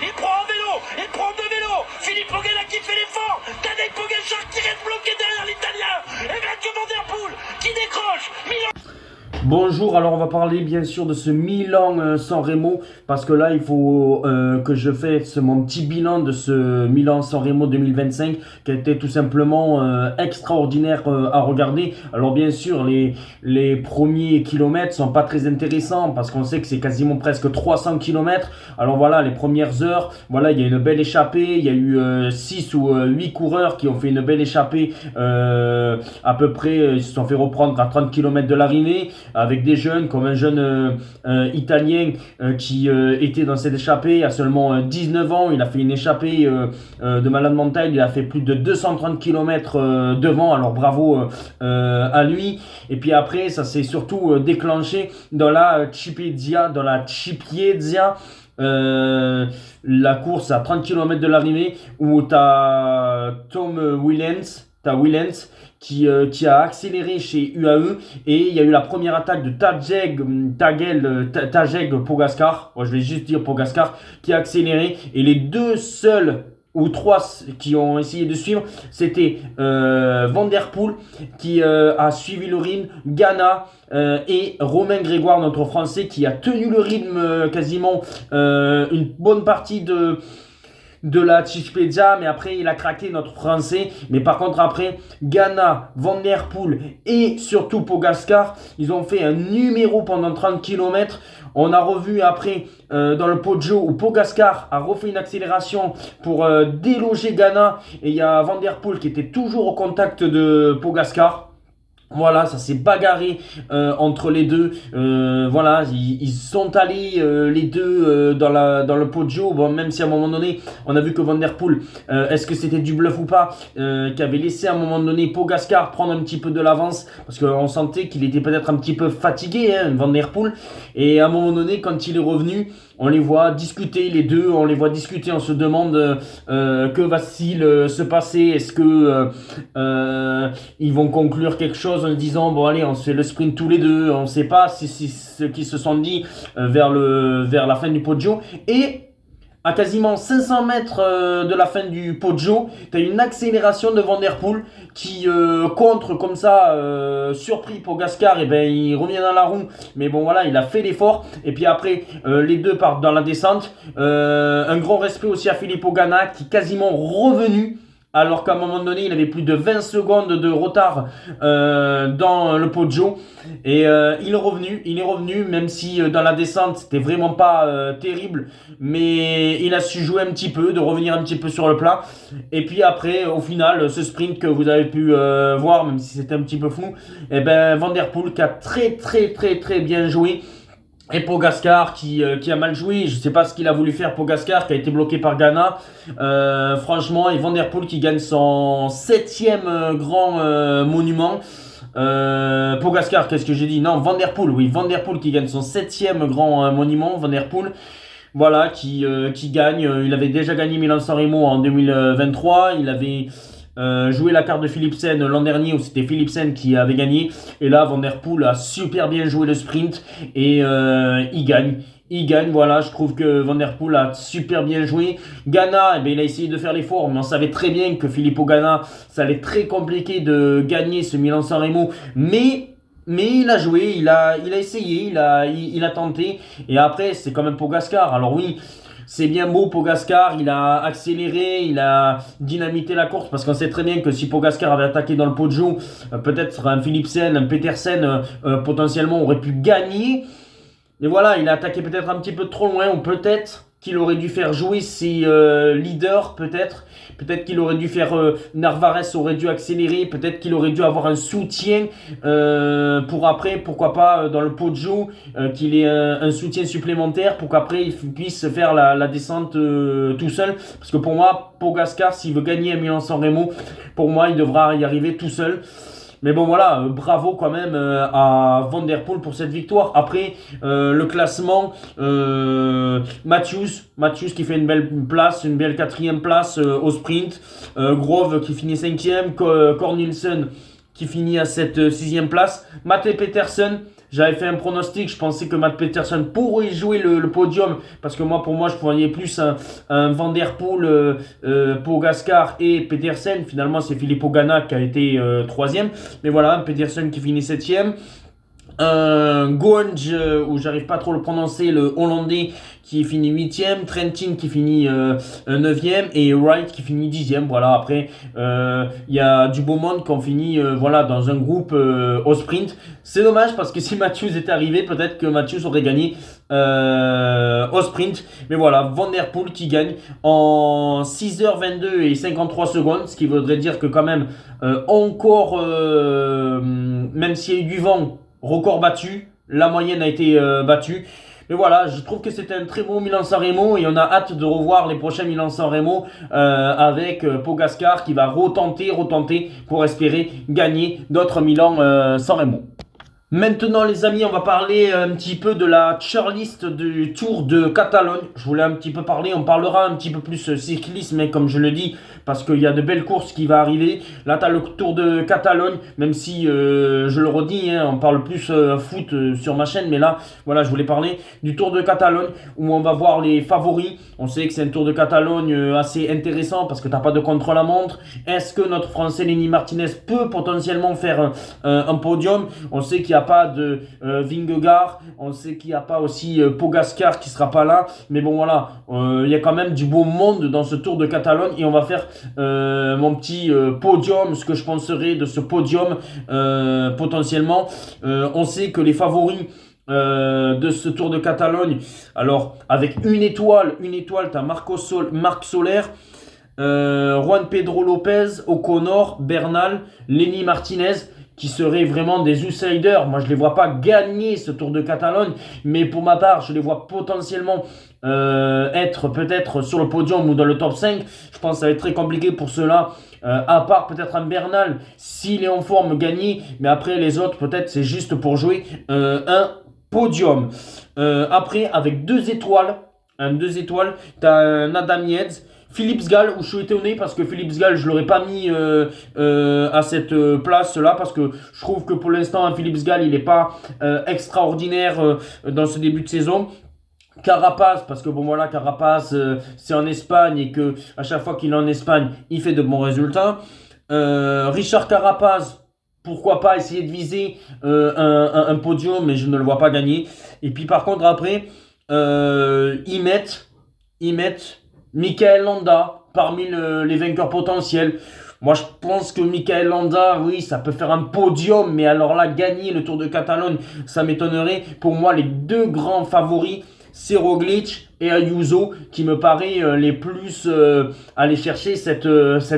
il prend un vélo, il prend deux vélos, Philippe Ogana qui fait l'effort, Tadej Pogačar qui reste bloqué derrière l'Italien, et Mathieu Van Der Poel qui décroche, Milan. Bonjour, alors on va parler bien sûr de ce Milan-San Remo parce que là il faut que je fasse mon petit bilan de ce Milan-San Remo 2025 qui a été tout simplement extraordinaire à regarder. Alors bien sûr les premiers kilomètres sont pas très intéressants parce qu'on sait que c'est quasiment presque 300 kilomètres. Alors voilà, les premières heures, voilà, il y a une belle échappée, il y a eu 6 ou 8 coureurs qui ont fait une belle échappée à peu près, ils se sont fait reprendre à 30 kilomètres de l'arrivée, avec des jeunes comme un jeune italien qui était dans cette échappée à seulement 19 ans. Il a fait une échappée de malade mental, il a fait plus de 230 km devant, alors bravo à lui. Et puis après ça s'est surtout déclenché dans la Cipiezza, la course à 30 km de l'arrivée où tu as Tom Willems, qui a accéléré chez UAE, et il y a eu la première attaque de Tadej Pogačar, je vais juste dire Pogačar, qui a accéléré, et les deux seuls ou trois qui ont essayé de suivre, c'était Van Der Poel qui a suivi le rythme, Ganna et Romain Grégoire, notre Français, qui a tenu le rythme quasiment une bonne partie de la Cipiezza, mais après il a craqué, notre Français. Mais par contre après, Ganna, Van Der Poel et surtout Pogačar, ils ont fait un numéro pendant 30 km. On a revu après dans le Poggio où Pogačar a refait une accélération pour déloger Ganna, et il y a Van Der Poel qui était toujours au contact de Pogačar. Voilà, ça s'est bagarré entre les deux. Voilà, ils sont allés les deux dans le Poggio. Bon, même si à un moment donné, on a vu que Van Der Poel, est-ce que c'était du bluff ou pas, qui avait laissé à un moment donné Pogačar prendre un petit peu de l'avance, parce qu'on sentait qu'il était peut-être un petit peu fatigué, hein, Van Der Poel. Et à un moment donné, quand il est revenu, on les voit discuter les deux, on se demande que va-t-il se passer. Est-ce que ils vont conclure quelque chose en disant bon allez, on se fait le sprint tous les deux. On ne sait pas si ce qu'ils se sont dit vers la fin du Poggio. Et à quasiment 500 mètres de la fin du Poggio, tu as une accélération de Van Der Poel qui contre comme ça, surpris Pogačar, et ben il revient dans la roue, mais bon voilà, il a fait l'effort. Et puis après les deux partent dans la descente. Un grand respect aussi à Filippo Ganna qui est quasiment revenu, alors qu'à un moment donné, il avait plus de 20 secondes de retard dans le Poggio. Et il est revenu, même si dans la descente, c'était vraiment pas terrible. Mais il a su jouer un petit peu, de revenir un petit peu sur le plat. Et puis après, au final, ce sprint que vous avez pu voir, même si c'était un petit peu flou, et ben Van Der Poel qui a très bien joué. Et Pogačar qui a mal joué. Je sais pas ce qu'il a voulu faire, Pogačar qui a été bloqué par Ganna. Franchement, et Van Der Poel qui gagne son 7e grand monument. Pogačar, qu'est-ce que j'ai dit? Non, Van Der Poel, oui, Van Der Poel qui gagne son 7e grand monument, Van Der Poel. Voilà, qui gagne. Il avait déjà gagné Milan-San Remo en 2023. Il avait joué la carte de Philipsen l'an dernier où c'était Philipsen qui avait gagné, et là Van Der Poel a super bien joué le sprint et il gagne, voilà. Je trouve que Van Der Poel a super bien joué. Ganna, il a essayé de faire l'effort, mais on savait très bien que Filippo Ganna, ça allait être très compliqué de gagner ce Milan-San Remo, mais il a joué, il a essayé, il a tenté. Et après c'est quand même Pogačar. Alors oui, c'est bien beau Pogačar, il a accéléré, il a dynamité la course, parce qu'on sait très bien que si Pogačar avait attaqué dans le Poggio, peut-être un Philipsen, un Petersen potentiellement aurait pu gagner. Et voilà, il a attaqué peut-être un petit peu trop loin, ou peut-être qu'il aurait dû faire jouer ses leaders, peut-être qu'il aurait dû faire Narvaez aurait dû accélérer, peut-être qu'il aurait dû avoir un soutien pour après, pourquoi pas dans le Poggio, qu'il ait un soutien supplémentaire pour qu'après il puisse faire la descente tout seul. Parce que pour moi, Pogačar, s'il veut gagner à Milan-San Remo, pour moi il devra y arriver tout seul. Mais bon voilà, bravo quand même à Van Der Poel pour cette victoire. Après le classement, Matthews qui fait une belle place, une belle 4e place au sprint. Grove qui finit 5e, Cornelissen qui finit à cette 6e place. Matt Petersen, j'avais fait un pronostic, je pensais que Matt Peterson pourrait jouer le podium, parce que pour moi, je voyais plus un Van Der Poel, Pogačar et Peterson. Finalement, c'est Filippo Ganna qui a été troisième, mais voilà, Peterson qui finit septième. Goenj, où j'arrive pas trop à le prononcer, le Hollandais qui finit 8ème, Trentin qui finit 9ème et Wright qui finit 10ème. Voilà, après il y a du beau monde qui ont fini voilà, dans un groupe au sprint. C'est dommage parce que si Matthews était arrivé, peut-être que Matthews aurait gagné au sprint. Mais voilà, Van Der Poel qui gagne en 6h22 et 53 secondes, ce qui voudrait dire que quand même encore, même s'il y a eu du vent, record battu, la moyenne a été battue. Mais voilà, je trouve que c'était un très beau Milan-San Remo et on a hâte de revoir les prochains Milan-San Remo avec Pogačar qui va retenter pour espérer gagner d'autres Milan-San Remo. Maintenant les amis, on va parler un petit peu de la tier-list du Tour de Catalogne. Je voulais un petit peu parler, on parlera un petit peu plus cyclisme, mais comme je le dis, parce qu'il y a de belles courses qui vont arriver. Là tu as le Tour de Catalogne, même si je le redis, on parle plus foot sur ma chaîne, mais là voilà, je voulais parler du Tour de Catalogne où on va voir les favoris. On sait que c'est un Tour de Catalogne assez intéressant parce que tu n'as pas de contre-la-montre. Est-ce que notre Français Lenny Martinez peut potentiellement faire un podium? On sait qu'il n'y a pas de Vingegaard, on sait qu'il n'y a pas aussi Pogačar qui sera pas là, mais bon voilà, il y a quand même du beau monde dans ce Tour de Catalogne et on va faire mon petit podium, ce que je penserais de ce podium potentiellement. On sait que les favoris de ce Tour de Catalogne, alors avec une étoile, tu as Marc Soler, Juan Pedro Lopez, O'Connor, Bernal, Lenny Martinez, qui seraient vraiment des outsiders. Moi, je ne les vois pas gagner ce Tour de Catalogne, mais pour ma part, je les vois potentiellement être peut-être sur le podium ou dans le top 5. Je pense que ça va être très compliqué pour ceux-là, à part peut-être un Bernal, s'il est en forme, gagner, mais après les autres, peut-être c'est juste pour jouer un podium. Après, avec deux étoiles, tu as un Adam Yates, Philips Gall, où je suis étonné parce que Philips Gall, je ne l'aurais pas mis à cette place-là parce que je trouve que pour l'instant, Philips Gall, il n'est pas extraordinaire dans ce début de saison. Carapace, parce que bon voilà, Carapace, c'est en Espagne et que à chaque fois qu'il est en Espagne, il fait de bons résultats. Richard Carapace, pourquoi pas essayer de viser un podium, mais je ne le vois pas gagner. Et puis par contre, après, ils mettent Michael Landa parmi les vainqueurs potentiels. Moi, je pense que Michael Landa, oui, ça peut faire un podium, mais alors là, gagner le Tour de Catalogne, ça m'étonnerait. Pour moi, les deux grands favoris, c'est Roglic et Ayuso, qui me paraît les plus aller chercher cette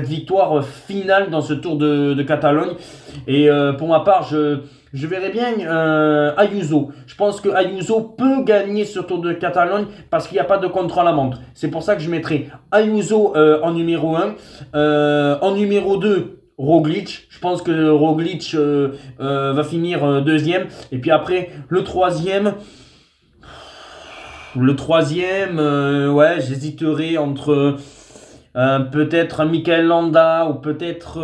victoire finale dans ce Tour de Catalogne. Et pour ma part, je verrais bien Ayuso. Je pense que Ayuso peut gagner ce Tour de Catalogne parce qu'il n'y a pas de contre-la-montre. C'est pour ça que je mettrai Ayuso en numéro 1. En numéro 2, Roglic. Je pense que Roglic va finir deuxième. Et puis après, le troisième, ouais, j'hésiterai entre peut-être un Michael Landa ou peut-être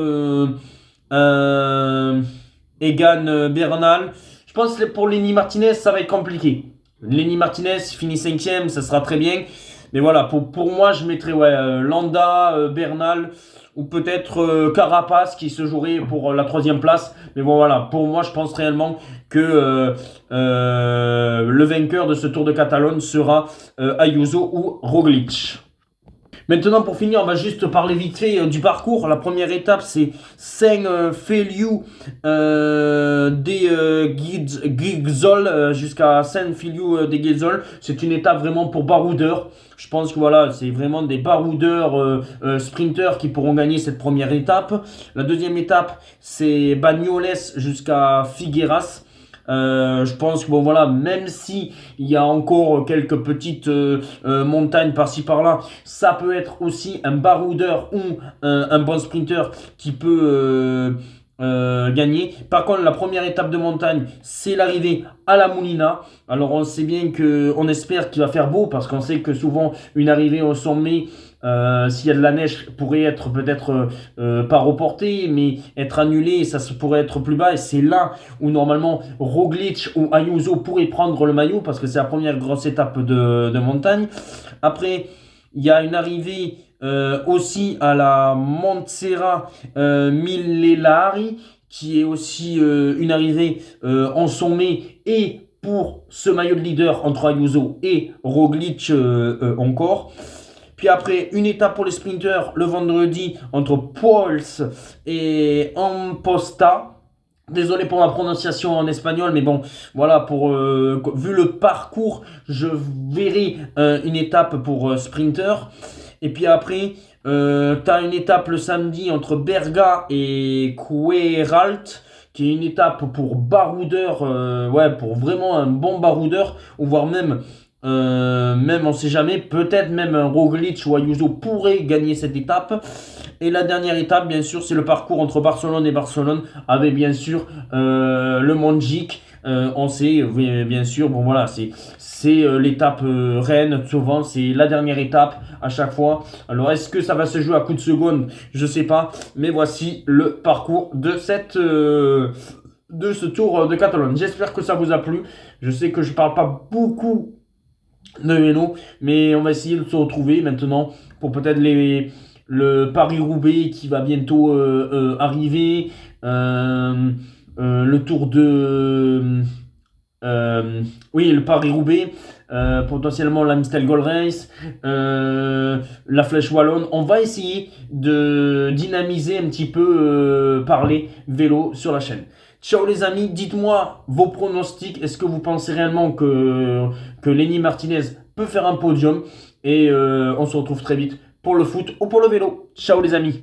Egan Bernal. Je pense que pour Lenny Martinez, ça va être compliqué. Lenny Martinez finit 5ème, ça sera très bien. Mais voilà, pour moi, je mettrais Landa, Bernal ou peut-être Carapace qui se jouerait pour la 3e place. Mais bon, voilà, pour moi, je pense réellement que le vainqueur de ce Tour de Catalogne sera Ayuso ou Roglic. Maintenant, pour finir, on va juste parler vite fait du parcours. La première étape, c'est Saint-Feliu des Gilsol jusqu'à Saint-Feliu des Gilsol. C'est une étape vraiment pour baroudeurs. Je pense que voilà, c'est vraiment des baroudeurs sprinteurs qui pourront gagner cette première étape. La deuxième étape, c'est Bagnoles jusqu'à Figueras. Je pense que bon voilà, même si il y a encore quelques petites montagnes par-ci par-là, ça peut être aussi un baroudeur ou un bon sprinter qui peut gagner. Par contre, la première étape de montagne, c'est l'arrivée à la Moulina. Alors, on sait bien on espère qu'il va faire beau parce qu'on sait que souvent, une arrivée au sommet, s'il y a de la neige, pourrait être peut-être pas reportée, mais être annulée, et ça pourrait être plus bas. Et c'est là où normalement Roglic ou Ayuso pourraient prendre le maillot parce que c'est la première grosse étape de montagne. Après, il y a une arrivée aussi à la Montserrat Millelari, qui est aussi une arrivée en sommet et pour ce maillot de leader entre Ayuso et Roglic encore. Puis après, une étape pour les sprinters le vendredi entre Pauls et Amposta. Désolé pour ma prononciation en espagnol, mais bon, voilà, vu le parcours, je verrai une étape pour sprinter. Et puis après, tu as une étape le samedi entre Berga et Queralt, qui est une étape pour baroudeur, ouais, pour vraiment un bon baroudeur, ou voire même on sait jamais, peut-être même un Roglic ou Ayuso pourrait gagner cette étape. Et la dernière étape, bien sûr, c'est le parcours entre Barcelone et Barcelone, avec bien sûr le Montjuïc. On sait, bien sûr, bon voilà, c'est l'étape reine, souvent, c'est la dernière étape à chaque fois. Alors, est-ce que ça va se jouer à coup de seconde? Je sais pas, mais voici le parcours de ce Tour de Catalogne. J'espère que ça vous a plu. Je sais que je parle pas beaucoup de vélo, mais on va essayer de se retrouver maintenant pour peut-être le Paris-Roubaix qui va bientôt arriver, le Tour oui, le Paris-Roubaix, potentiellement l'Amstel Gold Race, la Flèche Wallonne. On va essayer de dynamiser un petit peu parler vélo sur la chaîne. Ciao les amis, dites-moi vos pronostics. Est-ce que vous pensez réellement que Lenny Martinez peut faire un podium? Et on se retrouve très vite pour le foot ou pour le vélo. Ciao les amis.